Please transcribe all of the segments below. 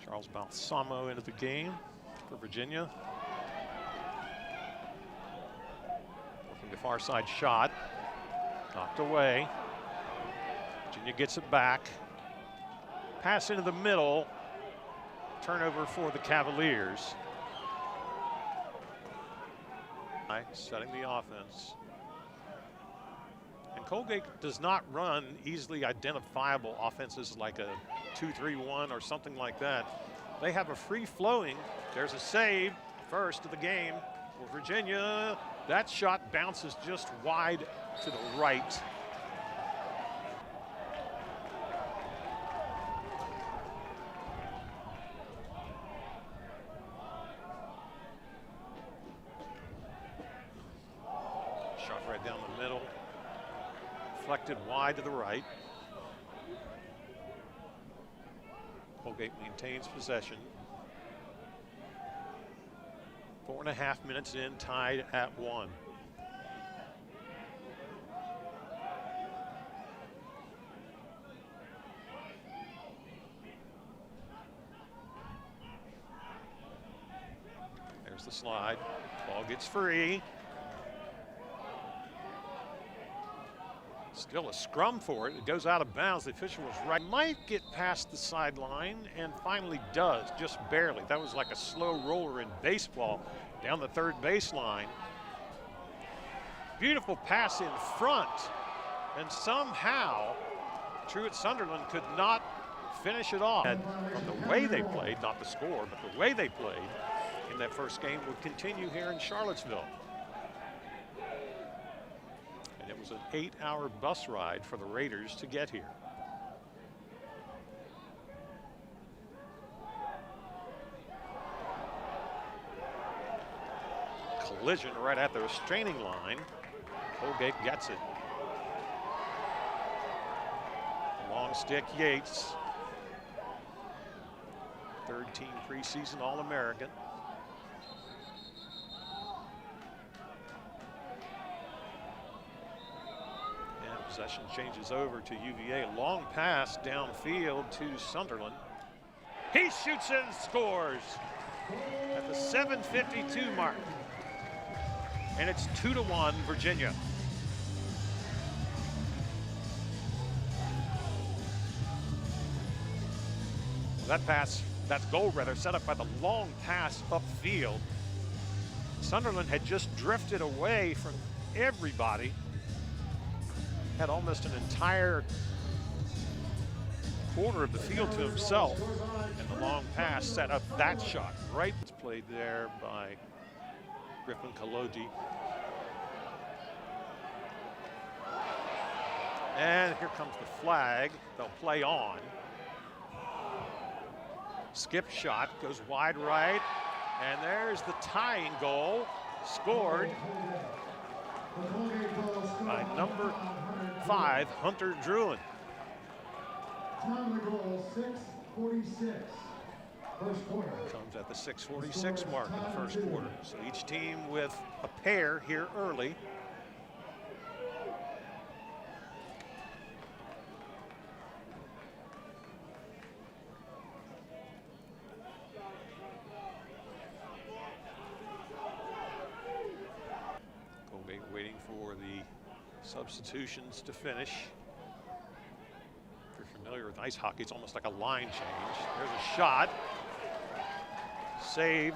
Charles Balsamo into the game for Virginia. Working the far side shot. Knocked away. Virginia gets it back. Pass into the middle. Turnover for the Cavaliers. Setting the offense. And Colgate does not run easily identifiable offenses like a 2-3-1 or something like that. They have a free-flowing. There's a save, first of the game for Virginia. That shot bounces just wide to the right. Shot right down the middle. Deflected wide to the right. Colgate maintains possession. 4.5 minutes in, tied at 1. There's the slide. Ball gets free. Still a scrum for it. It goes out of bounds. The official was right. Might get past the sideline and finally does, just barely. That was like a slow roller in baseball down the third baseline. Beautiful pass in front. And somehow Truett-Sunderland could not finish it off. And from the way they played, not the score, but the way they played in that first game would continue here in Charlottesville. It was an 8-hour bus ride for the Raiders to get here. Collision right at the restraining line. Colgate gets it. Long stick Yates. Third team preseason All-American. Possession changes over to UVA. Long pass downfield to Sunderland. He shoots and scores at the 7:52 mark. And it's 2-1 Virginia. That pass, that goal rather, set up by the long pass upfield. Sunderland had just drifted away from everybody. Had almost an entire quarter of the field to himself, and the long pass set up that shot. Right, it's played there by Griffin Kalodi. And here comes the flag. They'll play on. Skip shot goes wide right, and there's the tying goal, scored by number 5, Hunter Druin. Time of the goal, 6:46. First quarter. Comes at the 6:46 mark in the first quarter. So each team with a pair here early. Colgate waiting for the substitutions to finish. If you're familiar with ice hockey, it's almost like a line change. There's a shot. Save.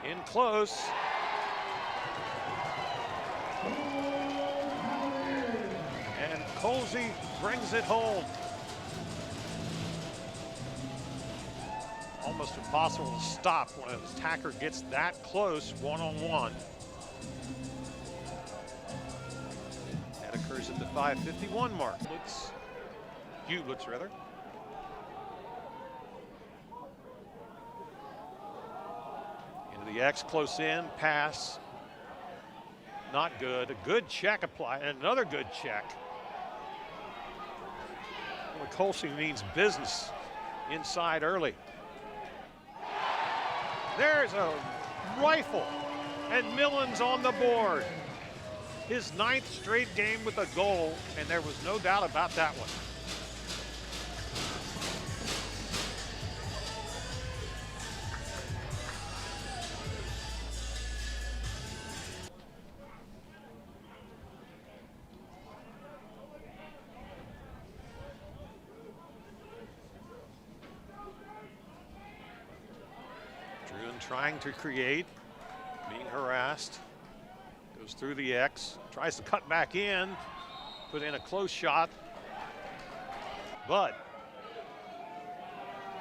In close. And Colsey brings it home. Almost impossible to stop when an attacker gets that close one-on-one. That occurs at the 5:51 mark. Bublitz rather. Into the X, close in, pass. Not good. A good check applied, and another good check. Well, Colsey means business inside early. There's a rifle, and Millen's on the board. his 9th straight game with a goal, and there was no doubt about that one. Trying to create, being harassed, goes through the X, tries to cut back in, put in a close shot, but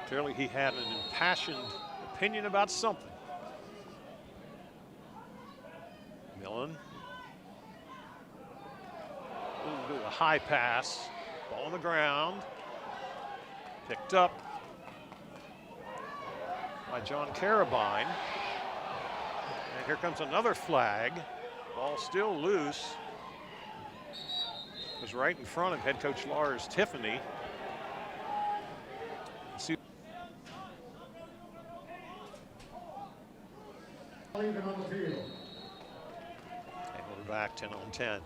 clearly he had an impassioned opinion about something. Millen, do a high pass, ball on the ground, picked up by John Carabine. And here comes another flag. Ball still loose. It was right in front of head coach Lars Tiffany. Even on the field. And we're back 10 on 10.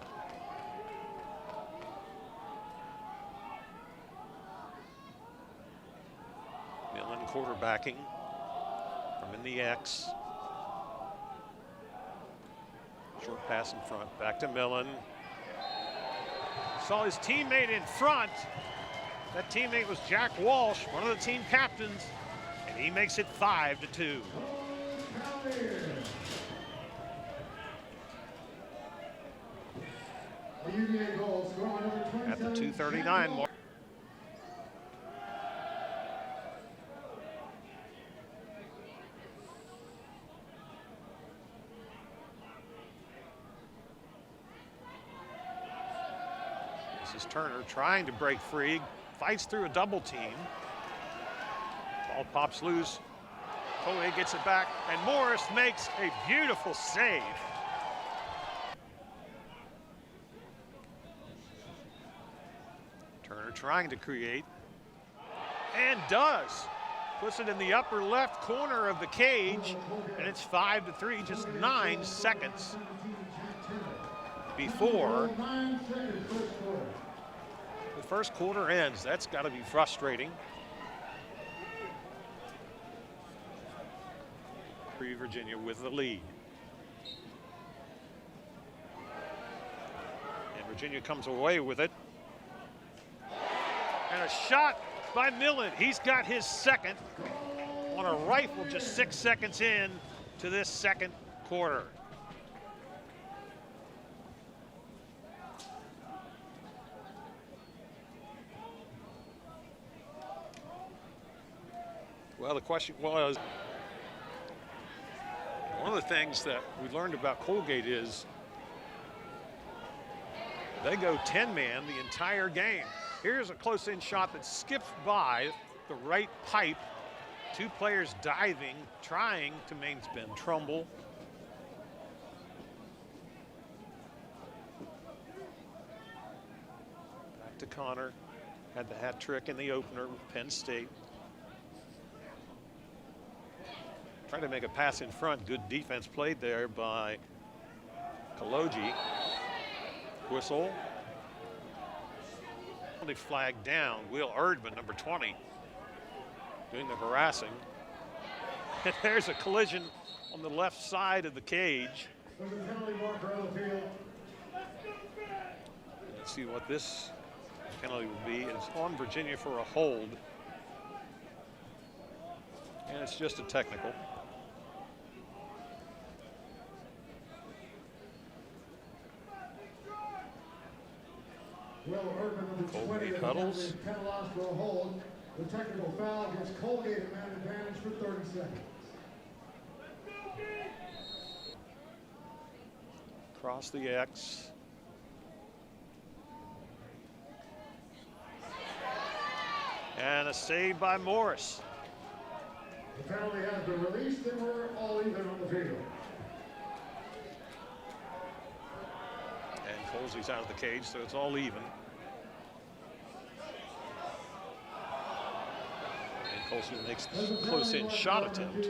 Millen quarterbacking from in the X. Short pass in front, back to Millen. Saw his teammate in front. That teammate was Jack Walsh, one of the team captains, and he makes it 5-2. A UVA goal scoring over 27 at the 2:39 mark. This is Turner trying to break free, fights through a double team. Ball pops loose. Colgate gets it back, and Morris makes a beautiful save. Turner trying to create, and does. Puts it in the upper left corner of the cage, and it's 5-3, just 9 seconds before the first quarter ends. That's got to be frustrating. Free Virginia with the lead. And Virginia comes away with it. And a shot by Millen. He's got his second on a rifle just 6 seconds in to this second quarter. Well, the question was, one of the things that we learned about Colgate is they go 10-man the entire game. Here's a close-in shot that skips by the right pipe. 2 players diving, trying to mainspin Trumbull. Back to Connor. Had the hat trick in the opener with Penn State. Trying to make a pass in front. Good defense played there by Kaloji. Whistle. Flag down. Will Erdman, number 20, doing the harassing. And there's a collision on the left side of the cage. Let's see what this penalty will be. It's on Virginia for a hold. And it's just a technical. Will Erdman, number 20, Colgate huddles. penalized for a hold. The technical foul gives Colgate a man advantage for 30 seconds. Across the X. And a save by Morris. The penalty has been released, and we're all even on the field. And Colsey's out of the cage, so it's all even. And Colsey makes the close-in shot attempt.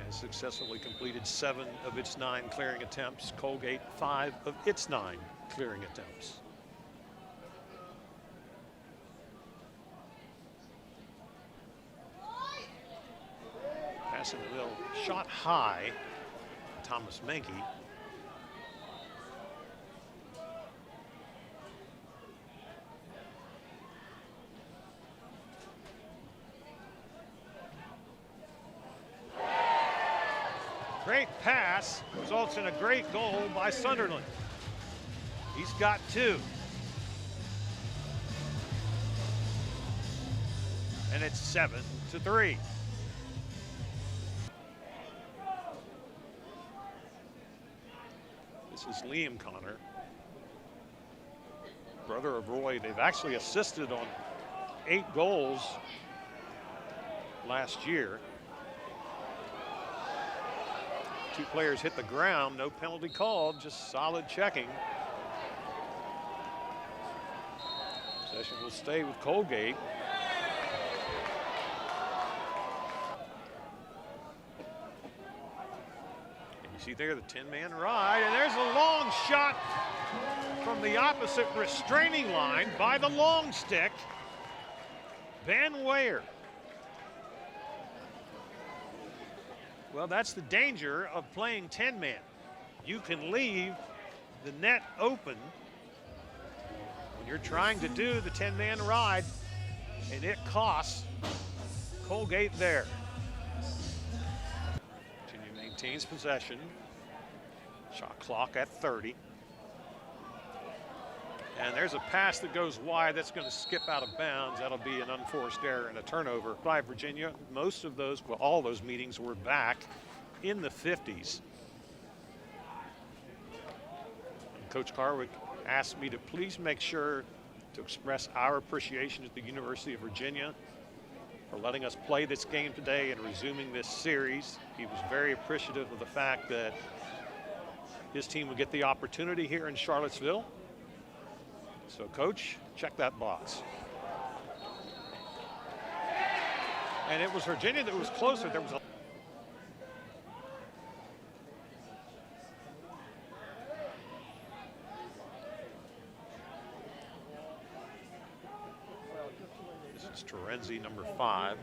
has successfully completed 7 of its 9 clearing attempts. Colgate 5 of its 9 clearing attempts. Pass in the middle, shot high. Thomas Menke. Great pass results in a great goal by Sunderland. He's got 2. And it's 7-3. This is Liam Connor, brother of Roy. They've actually assisted on 8 goals last year. 2 players hit the ground, no penalty called, just solid checking. Possession will stay with Colgate. And you see there the 10-man ride, and there's a long shot from the opposite restraining line by the long stick, Ben Weyer. Well, that's the danger of playing 10-man. You can leave the net open when you're trying to do the 10-man ride, and it costs Colgate there. Virginia maintains possession. Shot clock at 30. And there's a pass that goes wide that's going to skip out of bounds. That'll be an unforced error and a turnover by Virginia. Most of those, well, all those meetings were back in the 50s. And Coach Carwick asked me to please make sure to express our appreciation at the University of Virginia for letting us play this game today and resuming this series. He was very appreciative of the fact that his team would get the opportunity here in Charlottesville. So, Coach, check that box. And it was Virginia that was closer. There was a This is Terenzi, number 5.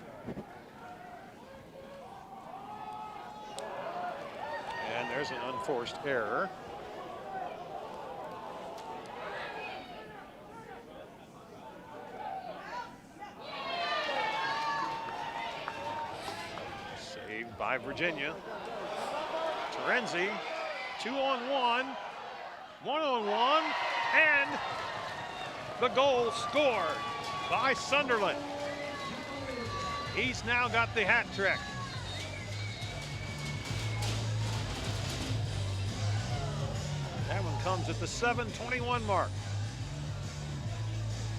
And there's an unforced error. By Virginia. Terenzi, 2-on-1, 1-on-1, and the goal scored by Sunderland. He's now got the hat trick. That one comes at the 7:21 mark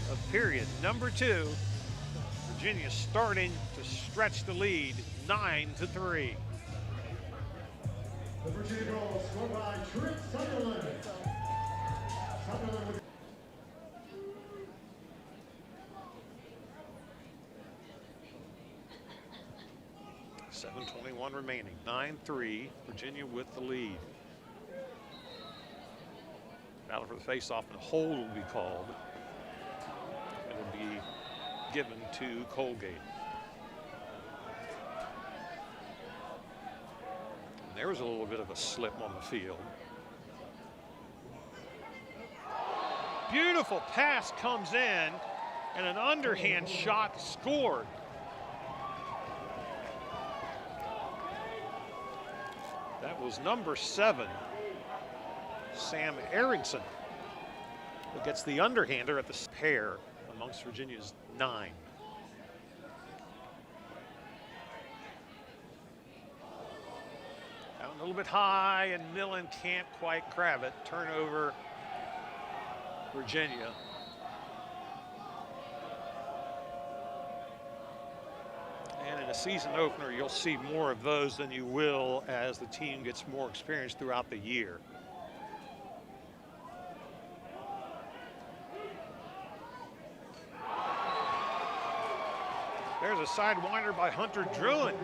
of period number 2. Virginia starting to stretch the lead, 9-3. The Virginia goal scored by Trent Sunderland. Sunderland. 7:21 remaining, 9-3, Virginia with the lead. Battle for the face-off, and a hold will be called. It'll be given to Colgate. And there was a little bit of a slip on the field. Beautiful pass comes in, and an underhand shot scored. That was number 7, Sam Erickson, who gets the underhander at the pair amongst Virginia's 9. Out a little bit high, and Millen can't quite grab it. Turnover, Virginia. And in a season opener, you'll see more of those than you will as the team gets more experience throughout the year. There's a sidewinder by Hunter Druin.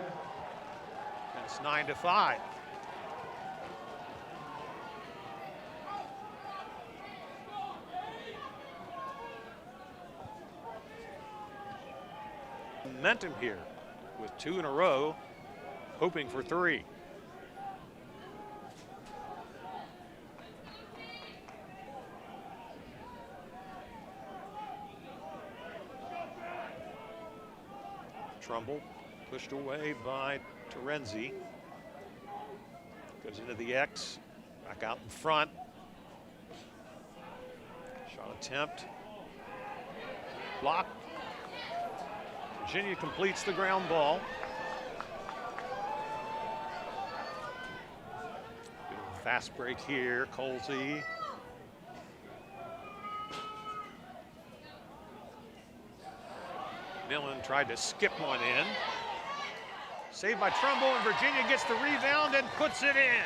And It's 9-5. Momentum here with 2 in a row, hoping for 3. Trumbull pushed away by Terenzi. Goes into the X, back out in front. Shot attempt. Blocked. Virginia completes the ground ball. Fast break here, Colsey. Millen tried to skip one in. Saved by Trumbull, and Virginia gets the rebound and puts it in.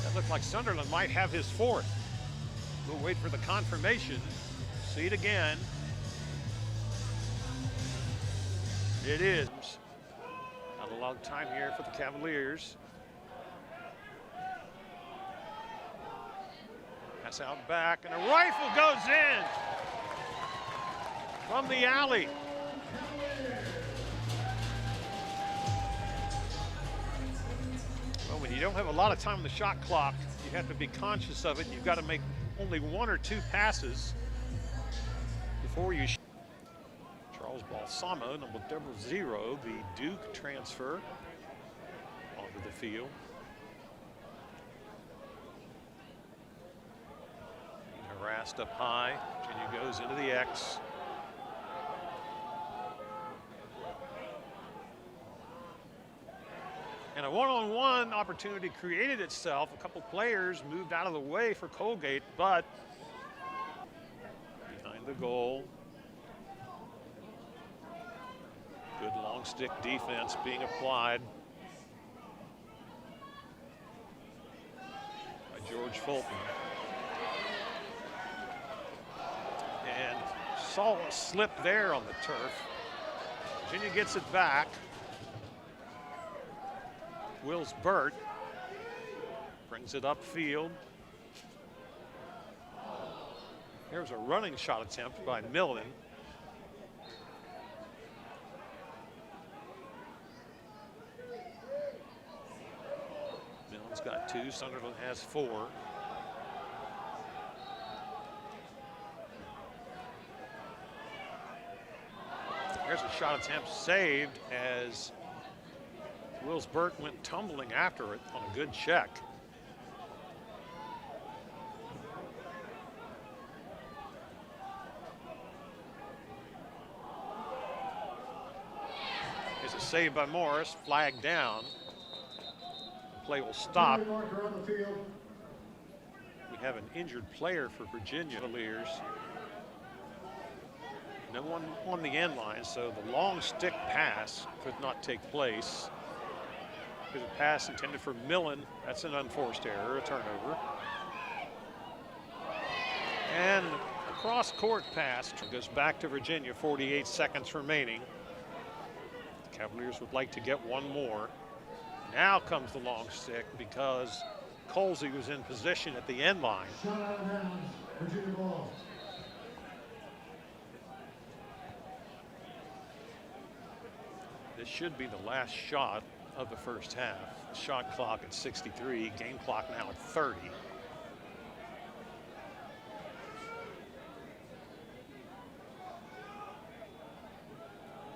That looked like Sunderland might have his 4th. We'll wait for the confirmation. See it again. It is. Not a long time here for the Cavaliers. That's out back, and a rifle goes in from the alley. Well, when you don't have a lot of time on the shot clock, you have to be conscious of it. You've got to make only 1 or 2 passes before you shoot. Charles Balsamo, number 0, the Duke transfer, onto the field. Harassed up high. Virginia goes into the X. And a one-on-one opportunity created itself. A couple players moved out of the way for Colgate, but behind the goal. Good long stick defense being applied by George Fulton. And saw a slip there on the turf. Virginia gets it back. Wills Burt brings it upfield. Here's a running shot attempt by Millen. Millen's got 2, Sunderland has 4. Here's a shot attempt saved as Wills Burt went tumbling after it on a good check. Here's a save by Morris, flagged down. The play will stop. We have an injured player for Virginia Cavaliers. No one on the end line, so the long stick pass could not take place. There's a pass intended for Millen. That's an unforced error, a turnover. And a cross-court pass goes back to Virginia, 48 seconds remaining. The Cavaliers would like to get one more. Now comes the long stick because Colsey was in position at the end line. Shot out of bounds, Virginia ball. This should be the last shot of the first half. Shot clock at 63, game clock now at 30.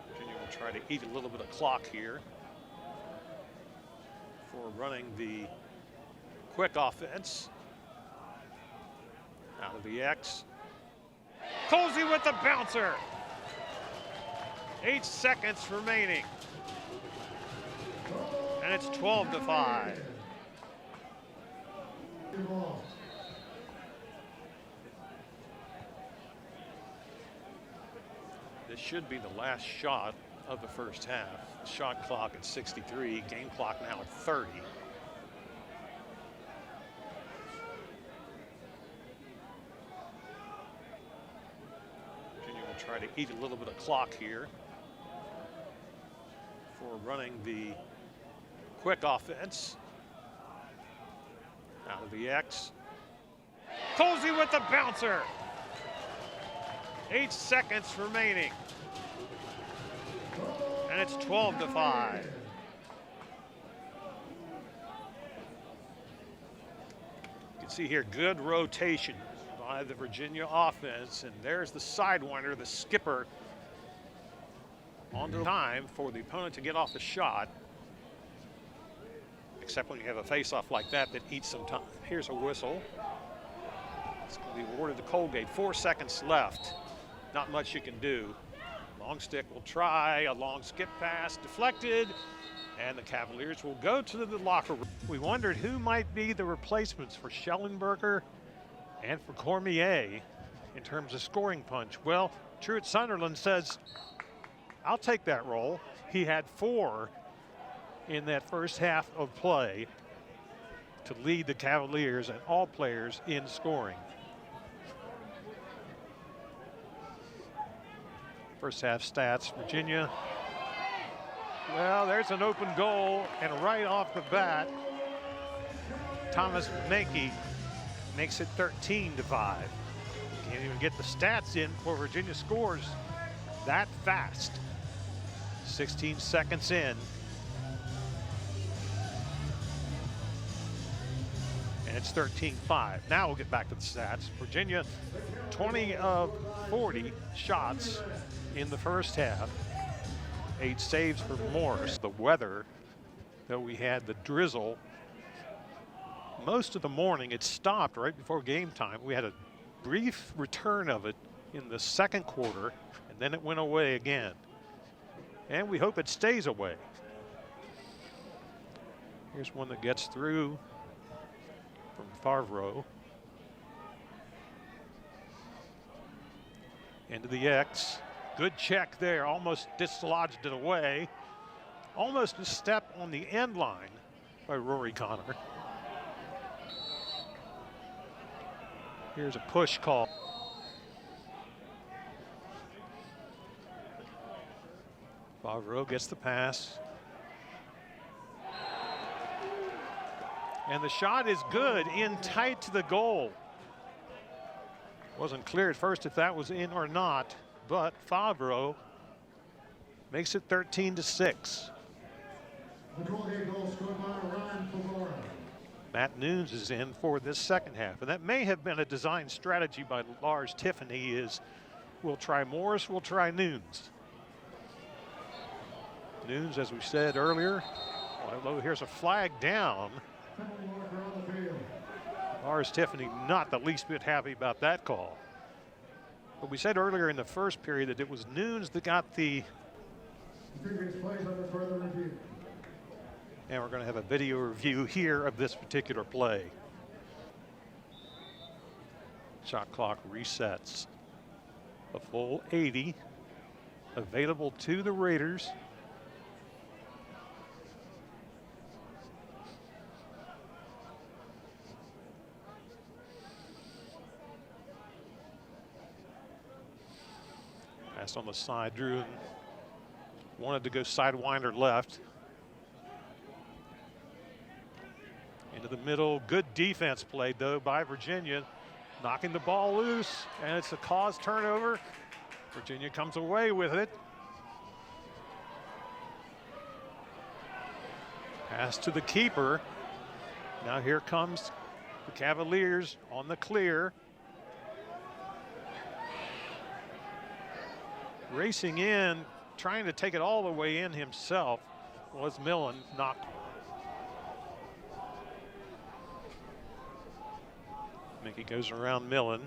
Virginia will try to eat a little bit of clock here for running the quick offense. Out of the X. Colsey with the bouncer. 8 seconds remaining. And it's 12-5. This should be the last shot of the first half. Shot clock at 63, game clock now at 30. to eat a little bit of clock here for running the quick offense. Out of the X. Colsey with the bouncer. 8 seconds remaining. And it's 12-5. You can see here good rotation by the Virginia offense. And there's the sidewinder, the skipper, on the time for the opponent to get off the shot. Except when you have a face-off like that eats some time. Here's a whistle. It's going to be awarded to Colgate. 4 seconds left. Not much you can do. Long stick will try. A long skip pass deflected. And the Cavaliers will go to the locker room. We wondered who might be the replacements for Schellenberger and for Cormier in terms of scoring punch. Well, Truett Sunderland says, I'll take that role. He had 4 in that first half of play to lead the Cavaliers and all players in scoring. First half stats, Virginia. Well, there's an open goal, and right off the bat, Thomas Menke makes it 13-5. Can't even get the stats in before Virginia scores that fast. 16 seconds in. And it's 13-5. Now we'll get back to the stats. Virginia, 20 of 40 shots in the first half. 8 saves for Morris. The weather that we had, the drizzle, most of the morning, it stopped right before game time. We had a brief return of it in the second quarter, and then it went away again. And we hope it stays away. Here's one that gets through from Favreau. Into the X. Good check there, almost dislodged it away. Almost a step on the end line by Rory Connor. Here's a push call. Favreau gets the pass. And the shot is good, in tight to the goal. Wasn't clear at first if that was in or not, but Favreau makes it 13-6. The Colgate goal scored by Ryan Favreau. Matt Nunes is in for this second half, and that may have been a design strategy by Lars Tiffany. Is we'll try Morris, we'll try Nunes. Nunes, as we said earlier, although here's a flag down. Lars Tiffany not the least bit happy about that call. But we said earlier in the first period that it was Nunes that got the. And we're going to have a video review here of this particular play. Shot clock resets. A full 80 available to the Raiders. Pass on the side, Drew wanted to go sidewinder left. Into the middle, good defense played though by Virginia, knocking the ball loose, and it's a cause turnover. Virginia comes away with it. Pass to the keeper. Now here comes the Cavaliers on the clear. Racing in, trying to take it all the way in himself was Millen. Knocked. Mickey goes around Millen,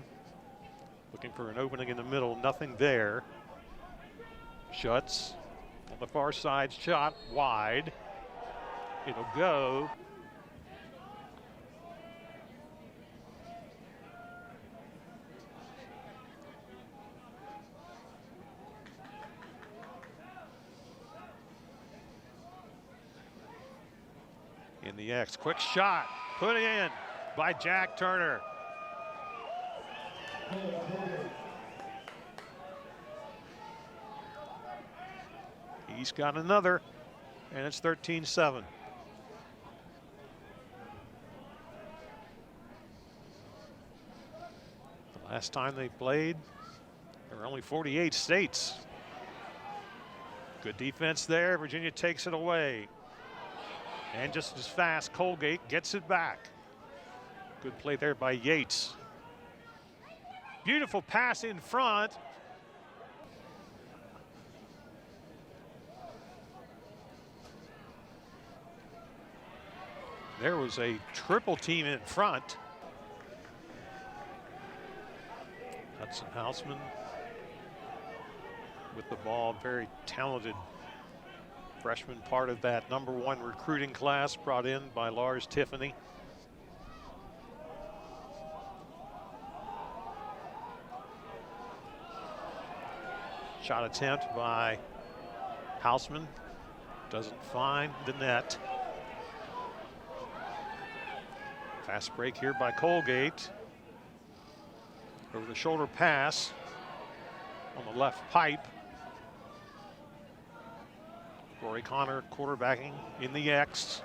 looking for an opening in the middle. Nothing there. Schuts on the far side, shot wide. It'll go. In the X, quick shot, put in by Jack Turner. He's got another, and it's 13-7. The last time they played, there were only 48 states. Good defense there. Virginia takes it away. And just as fast, Colgate gets it back. Good play there by Yates. Beautiful pass in front. There was a triple team in front. Hudson Houseman with the ball, very talented freshman, part of that #1 recruiting class brought in by Lars Tiffany. Shot attempt by Houseman, doesn't find the net. Fast break here by Colgate. Over the shoulder pass on the left pipe. Rory Connor quarterbacking in the X.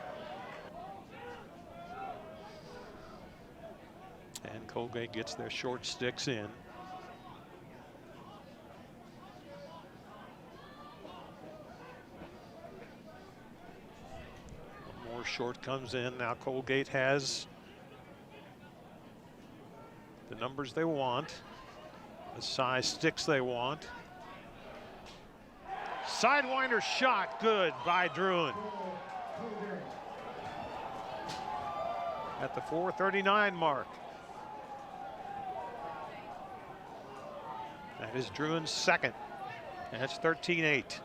And Colgate gets their short sticks in. One more short comes in. Now Colgate has the numbers they want, the size sticks they want. Sidewinder shot, good by Druin. At the 4:39 mark. That is Druin's second. And that's 13-8.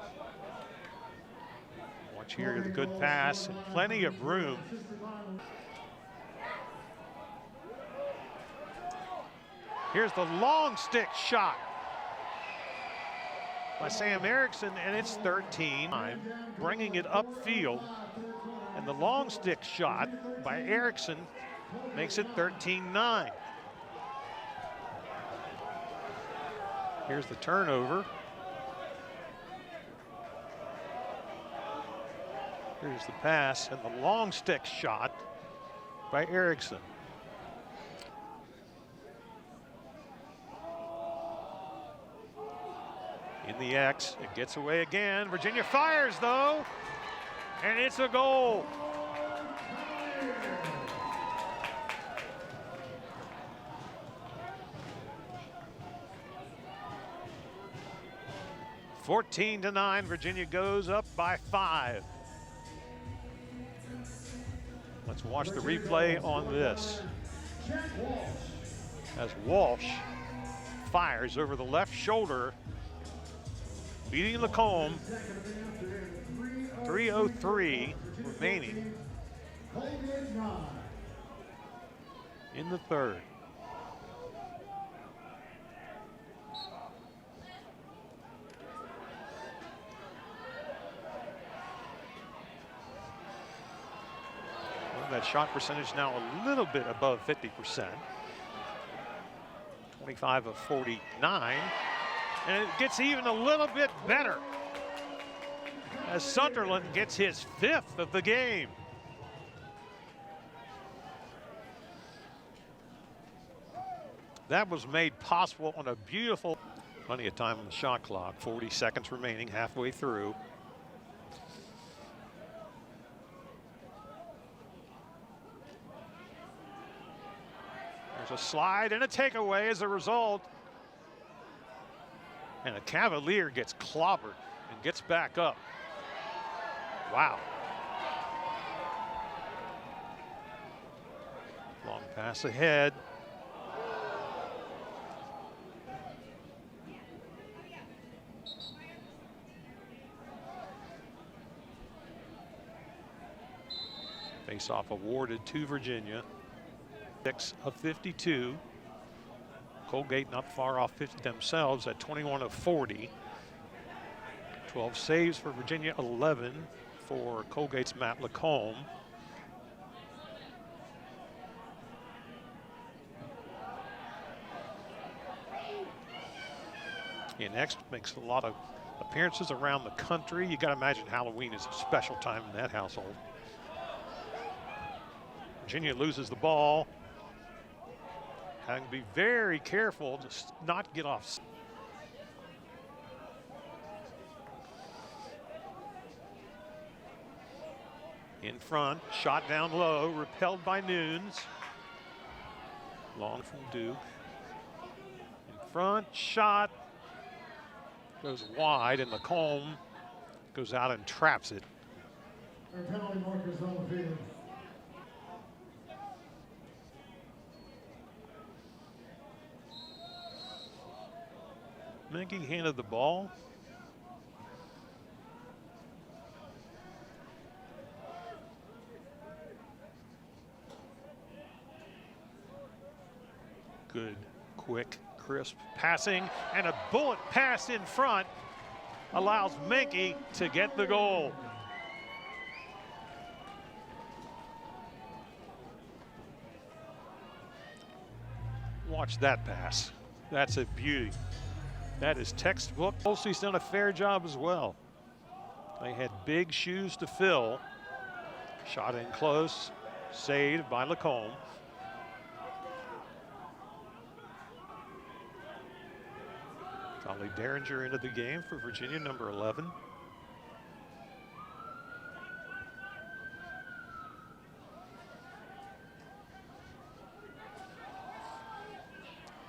Watch here, the good pass and plenty of room. Here's the long stick shot by Sam Erickson, and it's 13. Bringing it upfield, and the long stick shot by Erickson makes it 13-9. Here's the turnover. Here's the pass, and the long stick shot by Erickson. In the X, it gets away again. Virginia fires though, and it's a goal. (14-9), Virginia goes up by 5. Let's watch the replay on this. As Walsh fires over the left shoulder, beating the comb. 3:03 remaining in the third. Well, that shot percentage now a little bit above 50%. 25 of 49. And it gets even a little bit better as Sunderland gets his 5th of the game. That was made possible on a beautiful, plenty of time on the shot clock, 40 seconds remaining, halfway through. There's a slide and a takeaway as a result. And a Cavalier gets clobbered and gets back up. Wow. Long pass ahead. Face-off awarded to Virginia. 6 of 52. Colgate not far off 50 themselves at 21 of 40. 12 saves for Virginia, 11 for Colgate's Matt Lacombe. He next makes a lot of appearances around the country. You got to imagine Halloween is a special time in that household. Virginia loses the ball. Having to be very careful to not get off. In front, shot down low, repelled by Nunes. Long from Duke. In front, shot. Goes wide, and Lacombe goes out and traps it. Our penalty markers on the field. Menke handed the ball. Good, quick, crisp passing, and a bullet pass in front allows Menke to get the goal. Watch that pass. That's a beauty. That is textbook. Holsey's done a fair job as well. They had big shoes to fill. Shot in close, saved by Lacombe. Ollie Derringer into the game for Virginia, number 11.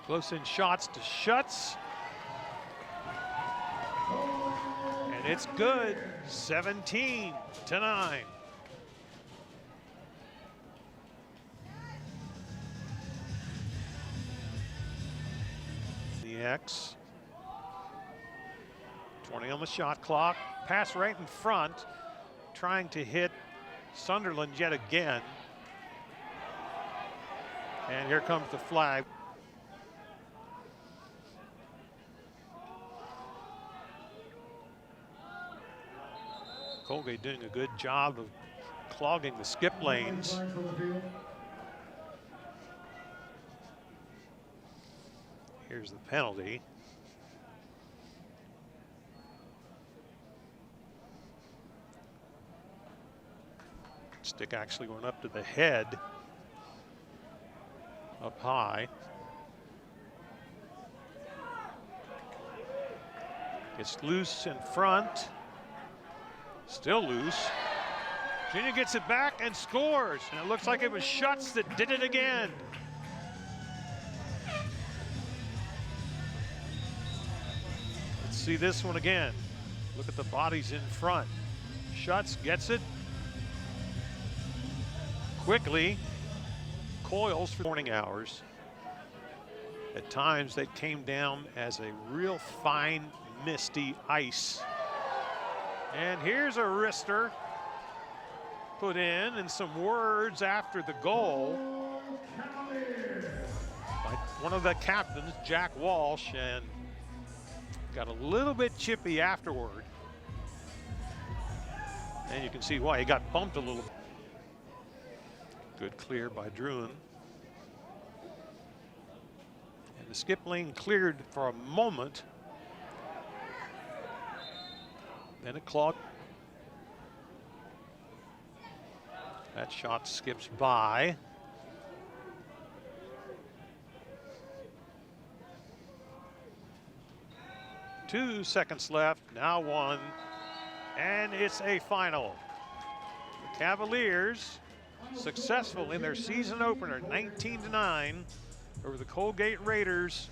Close in shots to Schutz. And it's good, 17-9. The X. 20 on the shot clock. Pass right in front, trying to hit Sunderland yet again. And here comes the flag. Colgate doing a good job of clogging the skip lanes. Here's the penalty. Stick actually went up to the head, up high. It's loose in front. Still loose. Virginia gets it back and scores. And it looks like it was Schutz that did it again. Let's see this one again. Look at the bodies in front. Schutz gets it. Quickly coils for morning hours. At times they came down as a real fine, misty ice. And here's a wrister put in and some words after the goal by one of the captains, Jack Walsh, and got a little bit chippy afterward. And you can see why he got bumped a little. Good clear by Druin. And the skip lane cleared for a moment. Then it clogged. That shot skips by. Two seconds left, now one, and it's a final. The Cavaliers successful in their season opener, 19-9 over the Colgate Raiders.